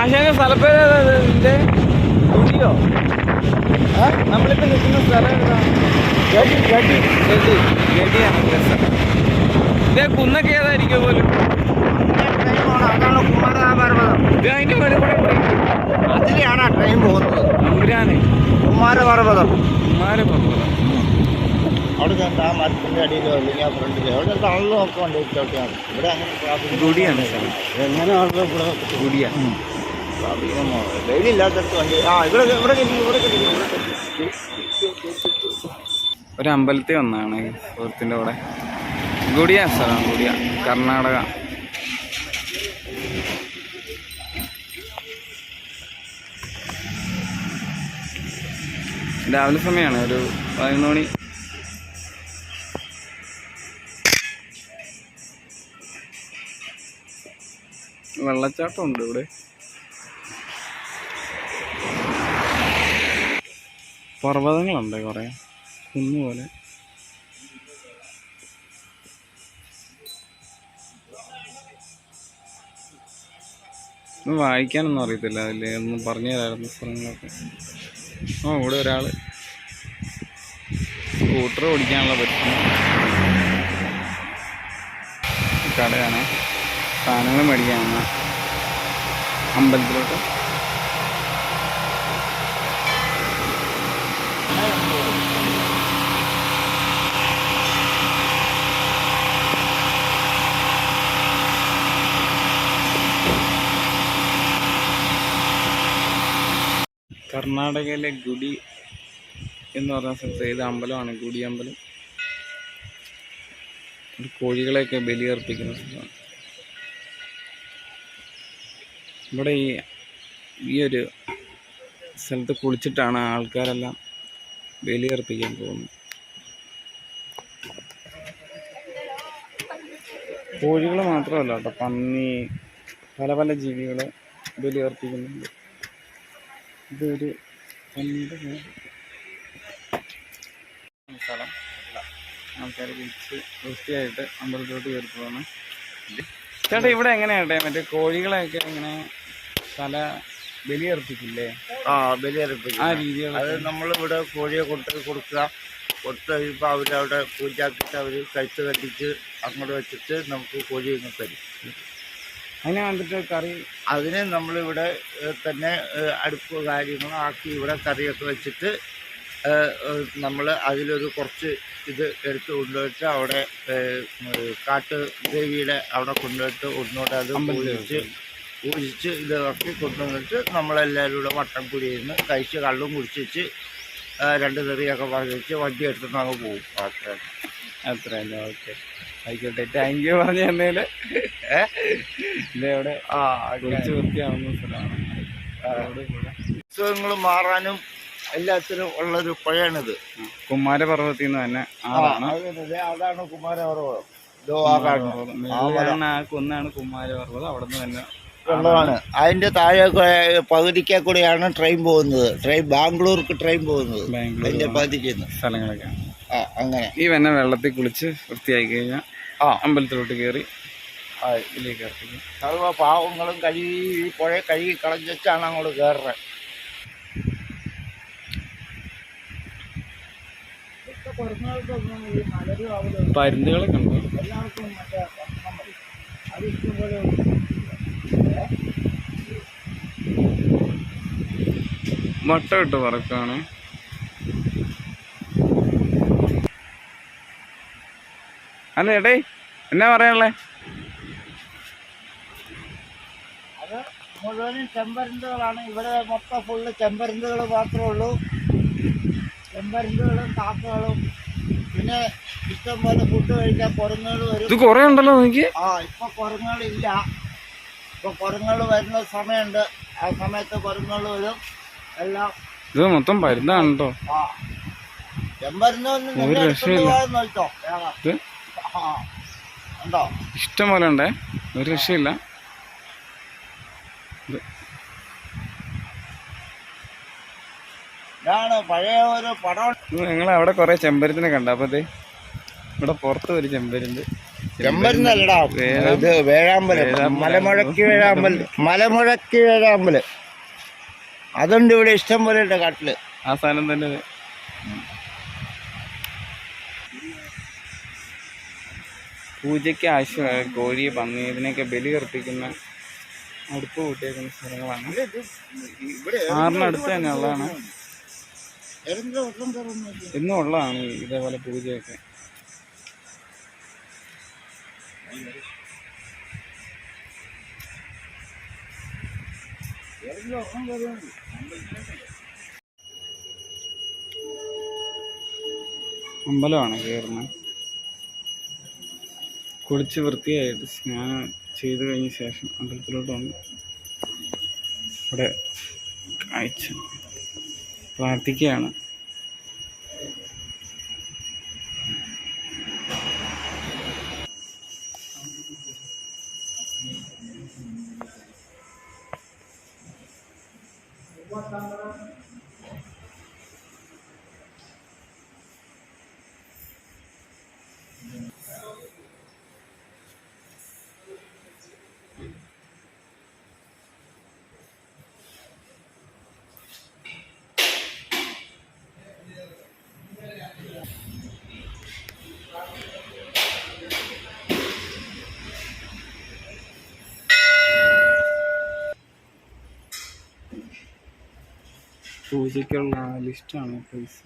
ആശാന്റെ സ്ഥലപ്പേരെ ഗുഡിയോ? നമ്മളിപ്പോ നിൽക്കുന്ന സ്ഥലം ഗഡിയാണ് രസം. ഇതേ കുന്നൊക്കെ ഏതായിരിക്കും പോലും. ഇത് അതിന്റെ മേലെ കൂടെ അതിലെയാണ് ട്രെയിൻ പോകുന്നത്. നമ്പുരാന് കുമാരപർവ്വതം. കുമാരപർവ്വതം അവിടെ ചെന്ന് ആ മരത്തിൻ്റെ അടിയിലോ അല്ലെങ്കിൽ ആ ഫ്രണ്ടിലോ അവിടെ തള്ളു നോക്കുന്നുണ്ട് ചവിട്ടിയാൽ ഇവിടെ അങ്ങനെ ഗുഡിയാണ് സ്ഥലം. എങ്ങനെ ആളുകൾ ഇവിടെ ഗുഡിയാണ്. വെയിലില്ലാത്തടത്ത് വണ്ടി ഒരു അമ്പലത്തിൽ വന്നതാണ് സുഹൃത്തിൻ്റെ കൂടെ. ഗുഡിയ സ്ഥലമാണ്. ഗുഡിയ കർണാടക. രാവിലെ സമയമാണ്, ഒരു 11 മണി. വെള്ളച്ചാട്ടം ഉണ്ട് ഇവിടെ. പർവ്വതങ്ങളുണ്ട് കുറേ, കുന്നുപോലെ. ഒന്നും വായിക്കാനൊന്നും അറിയത്തില്ല, അതിൽ ഒന്നും പറഞ്ഞു തരായിരുന്നു സ്ഥലങ്ങളൊക്കെ. ഇവിടെ ഒരാൾ സ്കൂട്ടർ ഓടിക്കാനുള്ള പറ്റും. കടയാണ്, സാധനങ്ങൾ മേടിക്കാനാണ് അമ്പലത്തിലോട്ട്. കർണാടകയിലെ ഗുഡി എന്ന് പറഞ്ഞ സ്ഥലത്ത് ഇത് അമ്പലമാണ്, ഗുഡി അമ്പലം. കോഴികളെയൊക്കെ ബലിയർപ്പിക്കുന്ന സ്ഥലമാണ്. ഇവിടെ ഈ ഒരു സ്ഥലത്ത് കുളിച്ചിട്ടാണ് ആൾക്കാരെല്ലാം ബലിയർപ്പിക്കാൻ പോകുന്നത്. കോഴികൾ മാത്രമല്ല കേട്ടോ, പന്നി, പല പല ജീവികളെ ബലിയർപ്പിക്കുന്നുണ്ട്. ഇതൊരു പന്നിയുടെ സ്ഥലം. ആൾക്കാർ കുളിച്ച് വൃത്തിയായിട്ട് അമ്പലത്തോട്ട് കയറിപ്പോവാണ്. ചേട്ടാ ഇവിടെ എങ്ങനെയാട്ടെ മറ്റേ കോഴികളെയൊക്കെ ഇങ്ങനെ തല ബലിയർപ്പിക്കില്ലേ? ബലിയർപ്പിക്കും. ആ രീതിയിൽ അത് നമ്മളിവിടെ കോഴിയെ കൊടുക്കുക. കൊടുത്ത് കഴിയുമ്പോൾ അവരവിടെ പൂജാക്കിയിട്ട് അവർ കഴുത്ത് കത്തിച്ച് അങ്ങോട്ട് വെച്ചിട്ട് നമുക്ക് കോഴി ഇങ്ങ് തരും. അതിനെ വന്നിട്ട് കറി, അതിനെ നമ്മളിവിടെ തന്നെ അടുപ്പ് കാര്യങ്ങളും ആക്കി ഇവിടെ കറിയൊക്കെ വെച്ചിട്ട് നമ്മൾ അതിലൊരു കുറച്ച് ഇത് എടുത്ത് കൊണ്ടുപോയിട്ട് അവിടെ കാട്ട് ദേവിയുടെ അവിടെ കൊണ്ടുപോയിട്ട് ഒന്നുകൂടെ അത് പൂജിച്ച് ഇതാക്കി കൊണ്ടുവന്നിട്ട് നമ്മളെല്ലാവരും കൂടെ വട്ടം കൂടി ഇരുന്ന് കഴിച്ച് കള്ളും കുടിച്ചിട്ട് 2 തെറിയൊക്കെ പറഞ്ഞിട്ട് വണ്ടി എടുത്തിട്ട് അങ്ങ് പോകും. അത്രയല്ല. ഓക്കെ, ആയിക്കോട്ടെ, താങ്ക് യു പറഞ്ഞു തന്നേല്. ഇതവിടെ കുളിച്ച് വൃത്തിയാവുന്ന സ്ഥലമാണ്. ഉത്സവങ്ങൾ മാറാനും എല്ലാത്തിനും ഉള്ളൊരു പുഴയാണിത്. കുമാരപർവ്വതത്തിൽ നിന്ന് തന്നെ അതാണ് കുമാരപർവ്വതം. കുന്നാണ് കുമാരപർവ്വതം. അവിടെ നിന്ന് തന്നെ ഉള്ളതാണ്. അതിന്റെ താഴെ പകുതിക്ക കൂടെയാണ് ട്രെയിൻ പോകുന്നത്. ബാംഗ്ലൂർക്ക് ട്രെയിൻ പോകുന്നത് അതിന്റെ പകുതിക്ക് സ്ഥലങ്ങളൊക്കെ. അങ്ങനെ ഈ വന്നെ വെള്ളത്തിൽ കുളിച്ച് വൃത്തിയായി കഴിഞ്ഞാൽ അമ്പലത്തിലോട്ട് കയറി ഇതിലേക്ക് ഇറക്കി സർവ്വ പാവങ്ങളും കഴുകി ഈ പുഴ കഴുകി കളഞ്ഞിട്ടാണ് അങ്ങോട്ട് കയറുന്നത്. പരുന്തുകളൊക്കെ ഉണ്ടോ? എല്ലാവർക്കും അത് ഇഷ്ടംപോലെ മുട്ട ഇട്ട് പറക്കാണ്. അല്ല ഏട്ടേ, എന്നാ പറയാനുള്ളേ? അത് മുഴുവനും ചെമ്പരുന്തുകളാണ്. ഇവിടെ മൊത്തം ഫുള്ള് ചെമ്പരുന്തുകൾ മാത്രമേ ഉള്ളൂ. ചെമ്പരുന്തുകളും കാക്കകളും പിന്നെ ഇഷ്ടംപോലെ ഫുഡ് കഴിക്കാൻ കുരങ്ങുകൾ വരും. ഇത് കുറേ ഉണ്ടല്ലോ എനിക്ക്. ഇപ്പൊ കുരങ്ങുകളില്ല. ഇപ്പൊ കുരങ്ങുകൾ വരുന്ന സമയമുണ്ട്. ആ സമയത്ത് കുരങ്ങുകൾ വരും എല്ലാം. ഇത് മൊത്തം പരുന്താണ് കേട്ടോ. ചെമ്പരുന്തൊന്നും ഉണ്ടോ? ഇഷ്ടം പോലെ ഉണ്ടേ, ഒരു രക്ഷയില്ല. ഇതാണ് പഴയ ഒരു പടം. നിങ്ങൾ അവിടെ കുറെ ചെമ്പരത്തിനെ കണ്ട. അപ്പൊ ഇവിടെ പുറത്ത് ഒരു ചെമ്പരുന്ത് ചെമ്പരുന്നല്ലടാ, ഇത് വേഴാമ്പലം, മലമുഴക്കി വേഴാമ്പല്. അതുണ്ട് ഇവിടെ ഇഷ്ടം പോലെ ഉണ്ട് കാട്ടില്. ആ സാധനം തന്നെ. പൂജയ്ക്ക് ആവശ്യമായ കോഴി, പന്നി ഇതിനൊക്കെ ബലി അർപ്പിക്കുന്ന അടുപ്പ് കൂട്ടിയേക്കുന്ന സ്ഥലങ്ങളാണ്. ആറിനടുത്ത് തന്നെ ഉള്ളതാണ്, ഇന്നും ഉള്ളതാണ് ഇതേപോലെ പൂജയൊക്കെ. അമ്പലമാണ് കയറുന്നത്. കുളിച്ച് വൃത്തിയായിട്ട് സ്നാനം ചെയ്ത് കഴിഞ്ഞ ശേഷം അമ്പലത്തിലോട്ട് വന്ന് ഇവിടെ കാഴ്ച പ്രാർത്ഥിക്കുകയാണ്. പൂജയ്ക്കുള്ള ലിസ്റ്റാണ് പൈസ.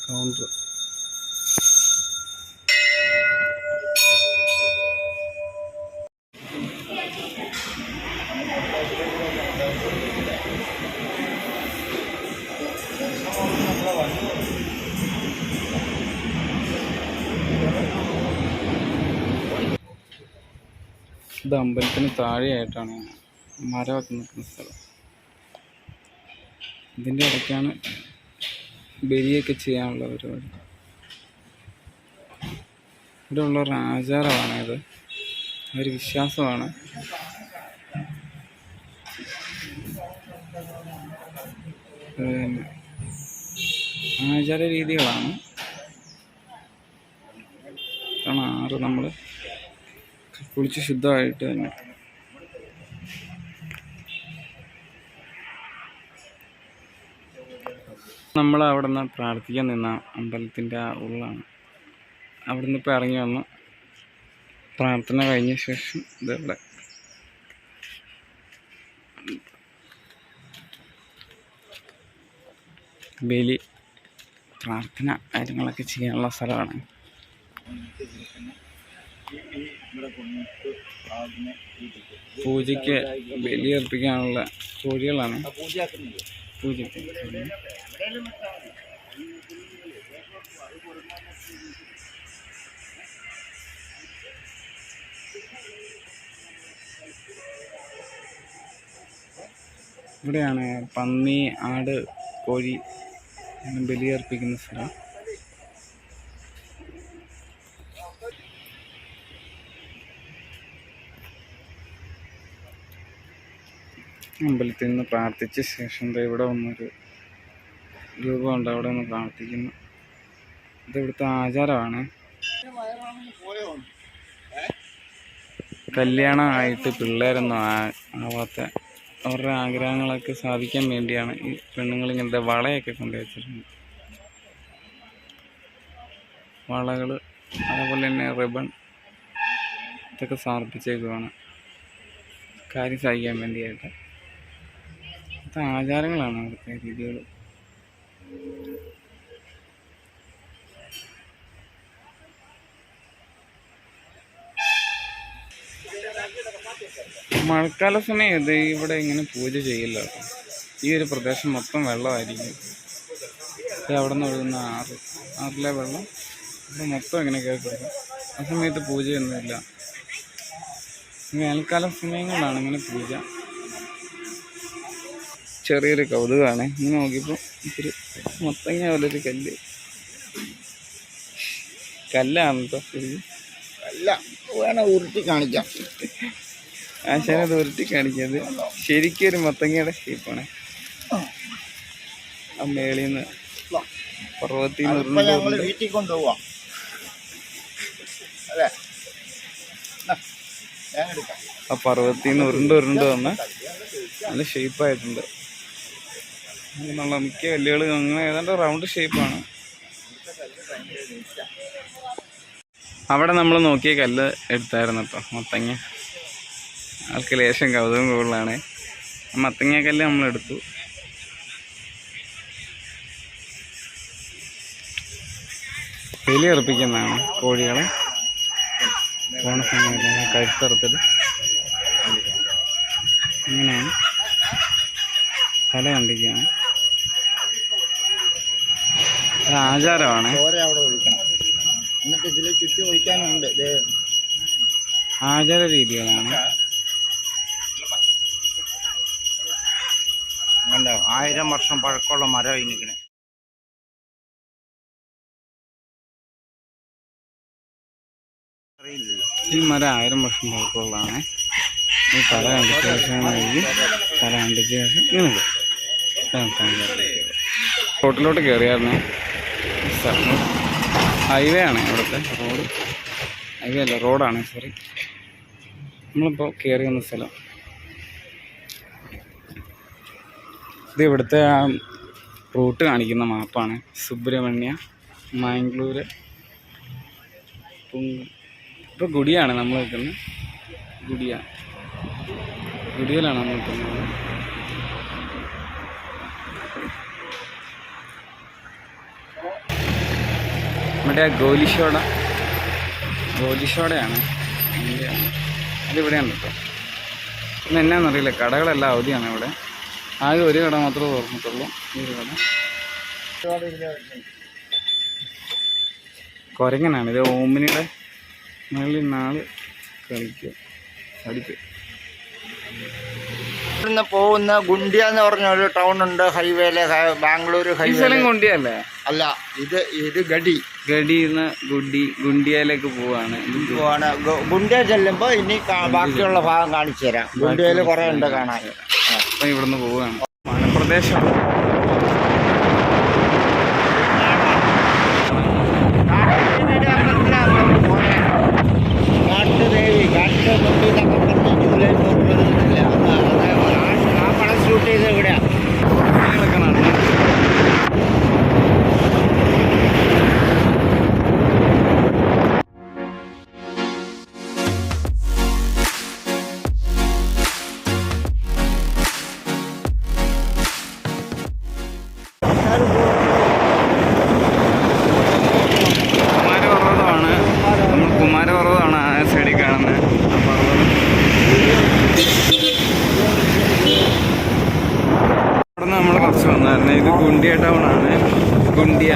കൗണ്ടർ. ഇത് അമ്പലത്തിന് താഴെയായിട്ടാണ് മരമൊക്കെ നിൽക്കുന്ന സ്ഥലം. ഇതിൻ്റെ ഇടയ്ക്കാണ് ബലിയൊക്കെ ചെയ്യാനുള്ള പരിപാടി. ഇവിടെ ഉള്ളൊരു ആചാരമാണ് ഇത്, ഒരു വിശ്വാസമാണ്. ആചാര രീതികളാണ്. കാരണം ആറ് നമ്മൾ കുളിച്ച് ശുദ്ധമായിട്ട് തന്നെ നമ്മൾ അവിടെ നിന്ന് പ്രാർത്ഥിക്കാൻ നിന്ന അമ്പലത്തിൻ്റെ ആ ഉള്ളാണ്. അവിടെ നിന്ന് ഇപ്പോൾ ഇറങ്ങി വന്നു. പ്രാർത്ഥന കഴിഞ്ഞ ശേഷം ഇതവിടെ ബലി, പ്രാർത്ഥന കാര്യങ്ങളൊക്കെ ചെയ്യാനുള്ള സ്ഥലമാണ്. പൂജയ്ക്ക് ബലി അർപ്പിക്കാനുള്ള കോഴികളാണ് പൂജയ്ക്ക്. ഇവിടെയാണ് പന്നി, ആട്, കോഴി ബലി അർപ്പിക്കുന്ന സ്ഥലം. അമ്പലത്തിൽ നിന്ന് പ്രാർത്ഥിച്ച ശേഷം ഇവിടെ വന്നൊരു രൂപമുണ്ട്, അവിടെ നിന്ന് പ്രാർത്ഥിക്കുന്നു. ഇത് ഇവിടുത്തെ ആചാരമാണ്. കല്യാണമായിട്ട് പിള്ളേരൊന്നും ആവാത്ത അവരുടെ ആഗ്രഹങ്ങളൊക്കെ സാധിക്കാൻ വേണ്ടിയാണ് ഈ പെണ്ണുങ്ങൾ ഇങ്ങനത്തെ വളയൊക്കെ കൊണ്ടുവച്ചിട്ടുണ്ട്. വളകൾ, അതേപോലെ തന്നെ റിബൺ, ഇതൊക്കെ സമർപ്പിച്ചേക്കുവാണ് കാര്യം സാധിക്കാൻ വേണ്ടിയായിട്ട്. ആചാരങ്ങളാണ് അവിടുത്തെ രീതികൾ. മഴക്കാല സമയം ഇത് ഇവിടെ ഇങ്ങനെ പൂജ ചെയ്യില്ല. ഈ ഒരു പ്രദേശം മൊത്തം വെള്ളമായിരിക്കും. ഇത് അവിടെ നിന്ന് ഒഴുകുന്ന ആറിലെ വെള്ളം ഇവിടെ മൊത്തം ഇങ്ങനെ കയറി. ആ സമയത്ത് പൂജയൊന്നുമില്ല. വേനൽക്കാല സമയങ്ങളിലാണ് ഇങ്ങനെ പൂജ. ചെറിയൊരു കൗതുകമാണ്. ഇങ്ങനെ നോക്കിയപ്പോൾ ഇത്തിരി മത്തങ്ങ പോലൊരു കല്ല്. കല്ലാണെന്നോ ശരിക്കും? അല്ല, വേണം ഉരുട്ടി കാണിക്കാം. ആശാനത് ഉരുട്ടി കാണിക്കുന്നത് ശരിക്കും ഒരു മത്തങ്ങയുടെ ഷേപ്പാണ്. ആ മേളിൽ നിന്ന് പർവ്വത്തിൽ അതിപ്പോ ഞങ്ങള് വീട്ടിൽ കൊണ്ടുപോവാം അല്ലേ? ഞാൻ എടുക്കാം. ആ പർവ്വത്തിൽ നിന്ന് ഉരുണ്ട് വന്ന് നല്ല ഷേപ്പായിട്ടുണ്ട്. അങ്ങനെയുള്ള മിക്ക കല്ലുകളും അങ്ങനെ ഏതാണ്ട് റൗണ്ട് ഷേപ്പാണ്. അവിടെ നമ്മൾ നോക്കിയ കല്ല് എടുത്തായിരുന്നു കേട്ടോ, മത്തങ്ങ. ആൾക്ക് ലേശം കൗതുകം കൂടുതലാണ്. മത്തങ്ങ കല്ല് നമ്മളെടുത്തു. ബലി അർപ്പിക്കുന്നതാണ് കോഴികളെ. ഓണസമയത്ത് കഴുത്തറുത്തത് ഇങ്ങനെയാണ്. തല കണ്ടിരിക്കുകയാണ്. അത് ആചാരമാണ്. അവിടെ ഒഴിക്കണം, എന്നിട്ട് ഇതിൽ ചുറ്റും ഒഴിക്കാനുണ്ട്. ആചാര രീതികളാണ്. 1000 വർഷം പഴക്കമുള്ള മരം ഇനിക്കണേ. ഈ മരം 1000 വർഷം പഴക്കമുള്ളതാണ്. ഈ തല കണ്ടിച്ച ശേഷം തല കണ്ടിച്ച ശേഷം ഇങ്ങനെ റോട്ടിലോട്ട് കയറിയായിരുന്നു. ഹൈവേ ആണ് ഇവിടുത്തെ റോഡ്. ഹൈവേ അല്ല, റോഡാണ്, സോറി. നമ്മളിപ്പോൾ കയറി വന്ന സ്ഥലം ഇത്. ഇവിടുത്തെ ആ റൂട്ട് കാണിക്കുന്ന മാപ്പാണ്. സുബ്രഹ്മണ്യ, മാംഗ്ലൂര്, ഇപ്പോൾ ഗുഡിയാണ് നമ്മൾ നിൽക്കുന്നത്. ഗുഡിയയിലാണ് നമ്മൾ നിൽക്കുന്നത്. ഇവിടെ ഗോലിഷോടയാണ്. അതിവിടെയാണ് കേട്ടോ. പിന്നെ എന്നാന്നറിയില്ല, കടകളെല്ലാം അവധിയാണ് ഇവിടെ. ആകെ ഒരു കട മാത്രമേ തുറന്നിട്ടുള്ളൂ. ഈ ഒരു കട കുരങ്ങനാണ്. ഇത് ഓമിനിയുടെ മുകളിൽ നാള് കളിക്കുക അടിക്കുക. ഇവിടുന്ന് പോകുന്ന ഗുണ്ടിയ എന്ന് പറഞ്ഞ ഒരു ടൗൺ ഉണ്ട്, ഹൈവേയിലെ, ബാംഗ്ലൂർ ഹൈവേ. സ്ഥലം ഗുണ്ടിയല്ലേ? അല്ല, ഇത് ഗഡിന്ന് ഗുണ്ടിയയിലേക്ക് പോവാണ്. ഗുണ്ടിയ ചെല്ലുമ്പോ ഇനി ബാക്കിയുള്ള ഭാഗം കാണിച്ചു തരാം. ഗുണ്ടിയയിൽ കുറെ ഉണ്ട് കാണാൻ. അപ്പൊ ഇവിടുന്ന് പോവുകയാണ്. വനപ്രദേശം. കാട്ടുദേവി, കാട്ടുമുണ്ടി എന്നൊക്കെ പറഞ്ഞ് ജൂലൈ 4 ആ പടം ഷൂട്ട് ചെയ്ത് ഇവിടെയാണ്. കുമാരപർവ്വതമാണ് ആ സൈഡിൽ കാണുന്നത്. ആ പർവ്വതം അവിടെ നിന്ന് നമ്മൾ കുറച്ച് വന്നായിരുന്നു. ഇത് ഗുണ്ടിയ ടൗണാണ്. ഗുണ്ടിയ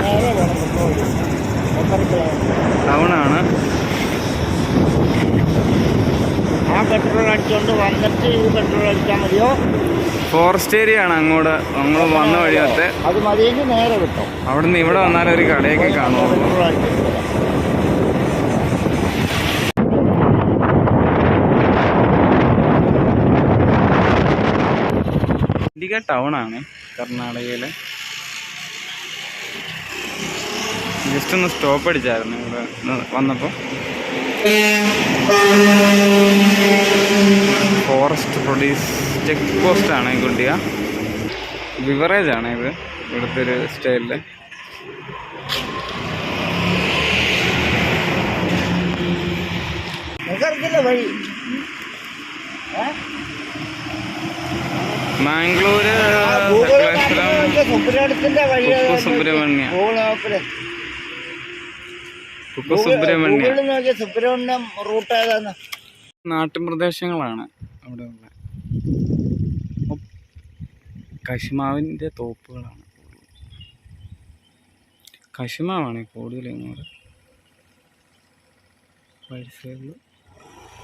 ടൗണാണ്. ആ പെട്രോൾ അടിച്ചുകൊണ്ട് വന്നിട്ട് ഈ പെട്രോൾ അടിച്ചാൽ മതിയോ? ഫോറസ്റ്റ് ഏരിയ ആണ് അങ്ങോട്ട്. നമ്മൾ വന്ന വഴിയത്തെ അത് മതിയെങ്കിൽ നേരെ കിട്ടും. അവിടുന്ന് ഇവിടെ വന്നാലും ഒരു കടയൊക്കെ കാണുമോ? പെട്രോൾ അടിച്ചിട്ട് ഗുണ്ടിക ടൗണാണ് കർണാടകയിലെ. ജസ്റ്റ് ഒന്ന് സ്റ്റോപ്പ് അടിച്ചായിരുന്നു ഇവിടെ വന്നപ്പോൾ. ഫോറസ്റ്റ് പ്രൊഡ്യൂസ് ചെക്ക് പോസ്റ്റാണ് ഗുണ്ടിക. ബിവറേജ് ആണ് ഇത് ഇവിടുത്തെ ഒരു സ്റ്റൈലില്. മാംഗ്ലൂര്, സുബ്രഹ്മണ്യ, സുബ്രഹ്മണ്യം റൂട്ട് ഏതാണ്? നാട്ടിൻ പ്രദേശങ്ങളാണ് അവിടെ ഉള്ള. കശുമാവിൻ്റെ തോപ്പുകളാണ്. കശുമാവാണ് കൂടുതൽ ഇങ്ങോട്ട്. പരിസരങ്ങൾ